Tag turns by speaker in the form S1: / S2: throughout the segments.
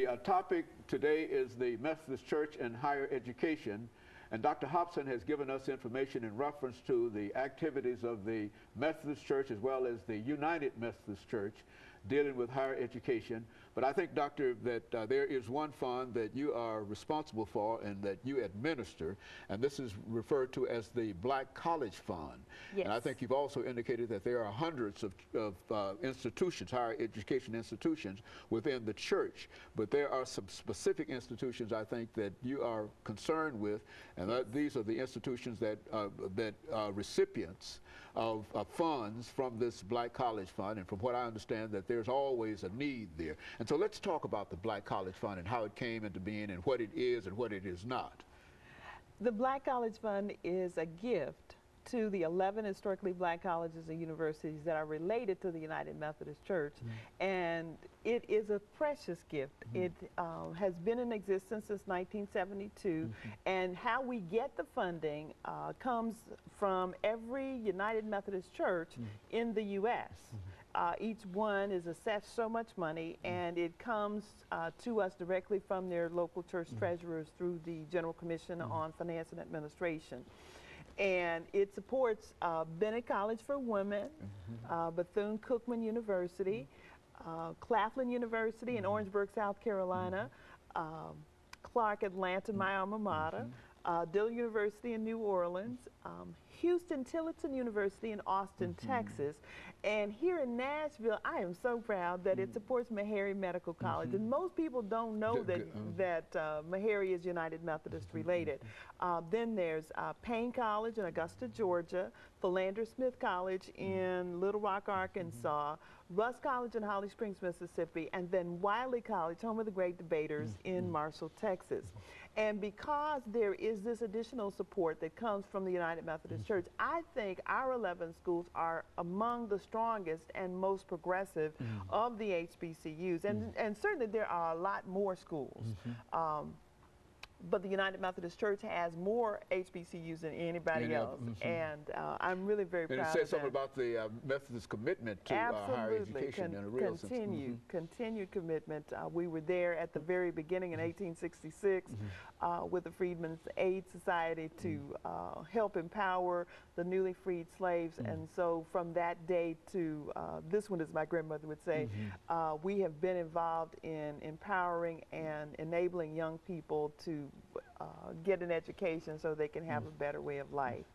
S1: The topic today is the Methodist Church and higher education, and Dr. Hopson has given us information in reference to the activities of the Methodist Church as well as the United Methodist Church dealing with higher education. But I think, Doctor, that there is one fund that you are responsible for and that you administer, and this is referred to as the Black College Fund. Yes. And I think you've also indicated that there are hundreds of institutions, higher education institutions within the church, but there are some specific institutions I think that you are concerned with, and these are the institutions that are recipients of funds from this Black College Fund, and from what I understand that there's always a need there. And so let's talk about the Black College Fund and how it came into being and what it is and what it is not.
S2: The Black College Fund is a gift to the 11 historically black colleges and universities that are related to the United Methodist Church, and it is a precious gift. It has been in existence since 1972, and how we get the funding comes from every United Methodist Church in the U.S. Each one is assessed so much money, and it comes to us directly from their local church treasurers through the General Commission on Finance and Administration. And it supports Bennett College for Women, Bethune-Cookman University, Claflin University in Orangeburg, South Carolina, Clark Atlanta, my alma mater, Dillon University in New Orleans, Houston-Tillotson University in Austin, Texas, and here in Nashville, I am so proud that it supports Meharry Medical College. And most people don't know that Meharry is United Methodist related. Then there's Payne College in Augusta, Georgia, Philander Smith College in Little Rock, Arkansas, Russ College in Holly Springs, Mississippi, and then Wiley College, home of the great debaters, in Marshall, Texas. And because there is this additional support that comes from the United Methodist Church, I think our 11 schools are among the strongest and most progressive of the HBCUs. And certainly there are a lot more schools. But the United Methodist Church has more HBCUs than anybody else, and I'm really very proud of that.
S1: And it says something about the Methodist commitment to higher education in a real sense.
S2: Continued commitment. We were there at the very beginning in 1866 with the Freedmen's Aid Society to help empower the newly freed slaves, and so from that day to this one, as my grandmother would say, we have been involved in empowering and enabling young people to get an education so they can have a better way of life.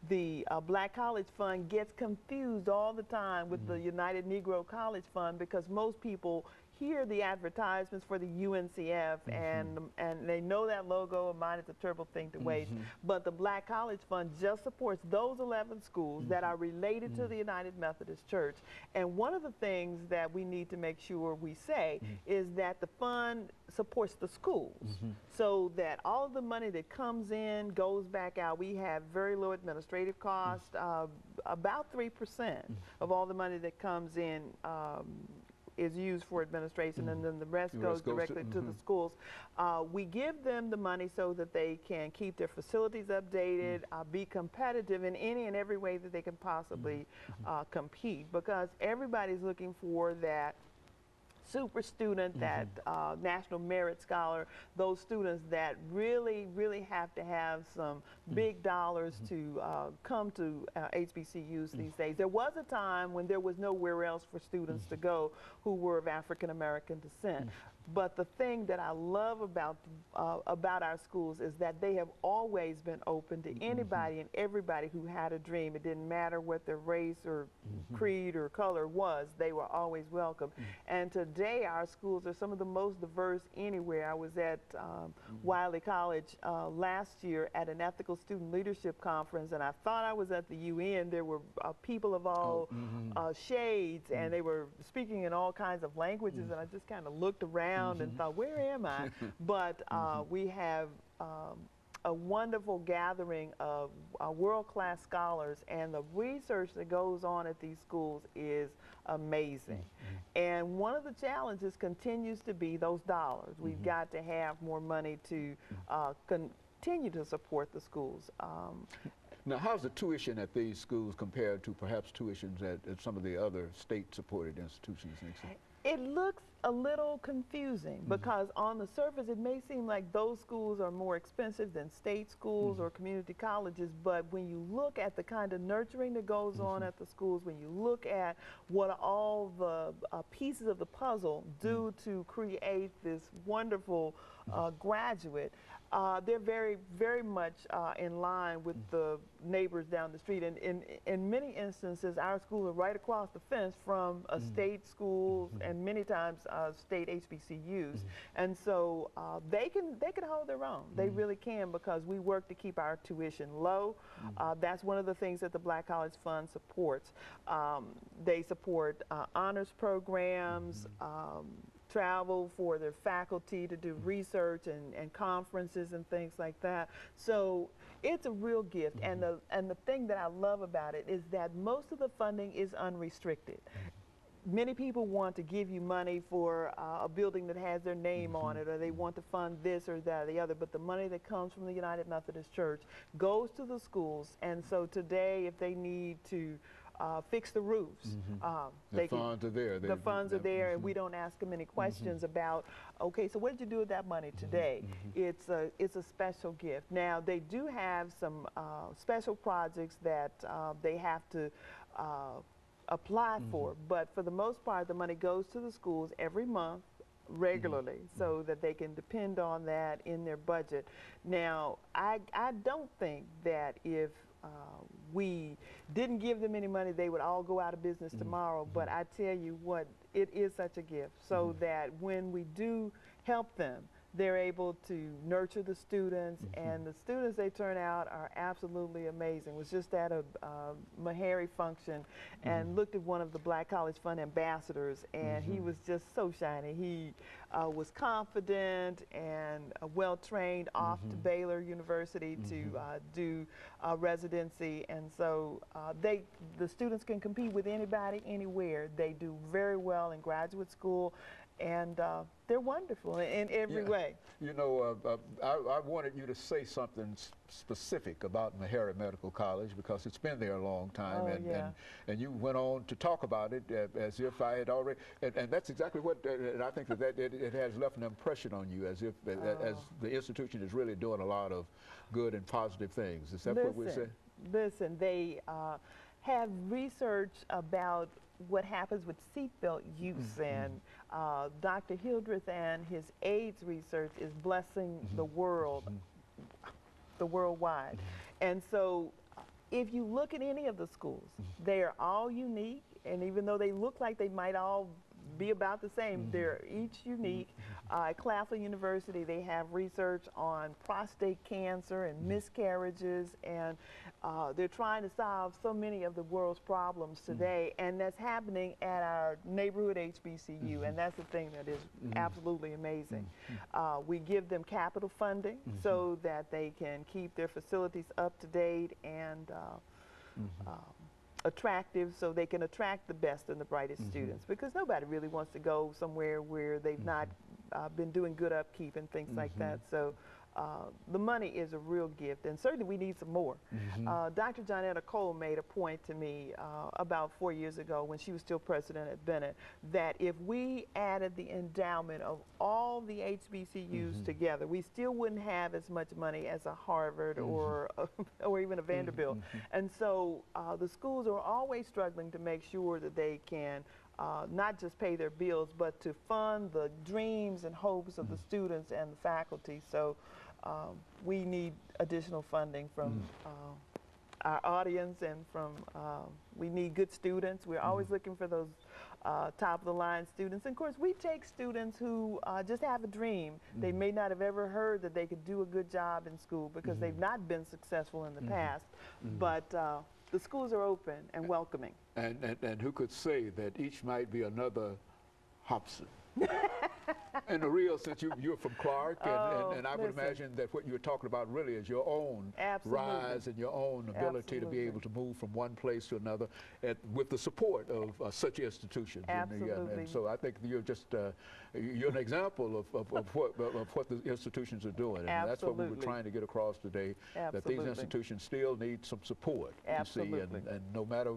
S2: The Black College Fund gets confused all the time with the United Negro College Fund because most people hear the advertisements for the UNCF and they know that logo of mine is a terrible thing to waste. But the Black College Fund just supports those 11 schools that are related to the United Methodist Church. And one of the things that we need to make sure we say is that the fund supports the schools so that all of the money that comes in goes back out. We have very low administrative costs, about 3% of all the money that comes in is used for administration, and then the rest goes directly to the schools. We give them the money so that they can keep their facilities updated, be competitive in any and every way that they can possibly compete, because everybody's looking for that super student, that National Merit Scholar, those students that really, really have to have some big dollars to come to HBCUs these days. There was a time when there was nowhere else for students to go who were of African American descent. But the thing that I love about our schools is that they have always been open to anybody and everybody who had a dream. It didn't matter what their race or creed or color was, they were always welcome. And today our schools are some of the most diverse anywhere. I was at Wiley College last year at an ethical student leadership conference, and I thought I was at the UN. There were people of all shades, and they were speaking in all kinds of languages, and I just kind of looked around and thought, where am I? But we have a wonderful gathering of world-class scholars, and the research that goes on at these schools is amazing. And one of the challenges continues to be those dollars. We've got to have more money to continue to support the schools.
S1: Now, how's the tuition at these schools compared to perhaps tuitions at some of the other state-supported institutions?
S2: a little confusing because on the surface it may seem like those schools are more expensive than state schools or community colleges, but when you look at the kind of nurturing that goes on at the schools, when you look at what all the pieces of the puzzle do to create this wonderful graduate, they're very, very much in line with the neighbors down the street. And in many instances, our schools are right across the fence from a state schools and many times state HBCUs. And so they can hold their own. They really can, because we work to keep our tuition low. That's one of the things that the Black College Fund supports. They support honors programs, travel for their faculty to do research and conferences and things like that. So it's a real gift. And the thing that I love about it is that most of the funding is unrestricted. Many people want to give you money for a building that has their name on it, or they want to fund this or that or the other, but the money that comes from the United Methodist Church goes to the schools. And so today, if they need to fix the roofs.
S1: The funds are there.
S2: The funds are there, and we don't ask them any questions about, okay, so what did you do with that money today? It's a special gift. Now, they do have some special projects that they have to apply for, but for the most part, the money goes to the schools every month regularly so that they can depend on that in their budget. Now, I don't think that if we didn't give them any money, they would all go out of business tomorrow. But I tell you what, it is such a gift, so that when we do help them, they're able to nurture the students, and the students they turn out are absolutely amazing. Was just at a Meharry function and looked at one of the Black College Fund ambassadors, and he was just so shiny. He was confident and well-trained, off to Baylor University to do residency, and so the students can compete with anybody, anywhere. They do very well in graduate school, and they're wonderful in every way.
S1: You know, I wanted you to say something specific about Meharry Medical College, because it's been there a long time, and you went on to talk about it as if I had already, and that's exactly what, and I think that it has left an impression on you, as if as the institution is really doing a lot of good and positive things. Is that what we're saying?
S2: Listen, they have research about what happens with seatbelt use, and Dr. Hildreth and his AIDS research is blessing the world, the worldwide. And so if you look at any of the schools, they are all unique, and even though they look like they might all be about the same, they're each unique. At Claflin University, they have research on prostate cancer and miscarriages, and they're trying to solve so many of the world's problems today, and that's happening at our neighborhood HBCU, and that's the thing that is absolutely amazing. We give them capital funding so that they can keep their facilities up to date and attractive, so they can attract the best and the brightest students, because nobody really wants to go somewhere where they've not been doing good upkeep and things like that. So the money is a real gift, and certainly we need some more. Dr. Johnetta Cole made a point to me about 4 years ago, when she was still president at Bennett, that if we added the endowment of all the HBCUs together, we still wouldn't have as much money as a Harvard or even a Vanderbilt. And so the schools are always struggling to make sure that they can not just pay their bills, but to fund the dreams and hopes of the students and the faculty. So we need additional funding from our audience, and from, we need good students. We're always looking for those top of the line students. And of course, we take students who just have a dream. They may not have ever heard that they could do a good job in school because they've not been successful in the past, but the schools are open and welcoming.
S1: And who could say that each might be another Hopson? In the real sense, you're from Clark, and I would imagine that what you're talking about really is your own rise and your own ability to be able to move from one place to another with the support of such institutions. And so I think you're just you're an example of what the institutions are doing, and that's what we were trying to get across today. That these institutions still need some support. You see, and no matter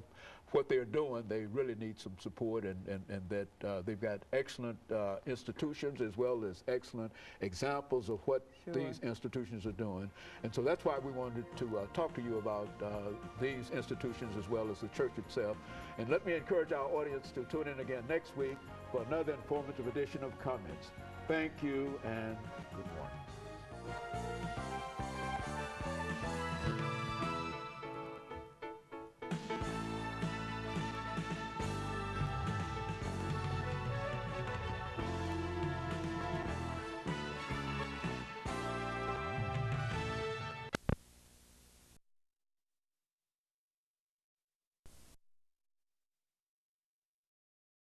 S1: what they're doing, they really need some support, and that they've got excellent institutions as well as excellent examples of what these institutions are doing. And so that's why we wanted to talk to you about these institutions as well as the church itself. And let me encourage our audience to tune in again next week for another informative edition of Comments. Thank you and good night.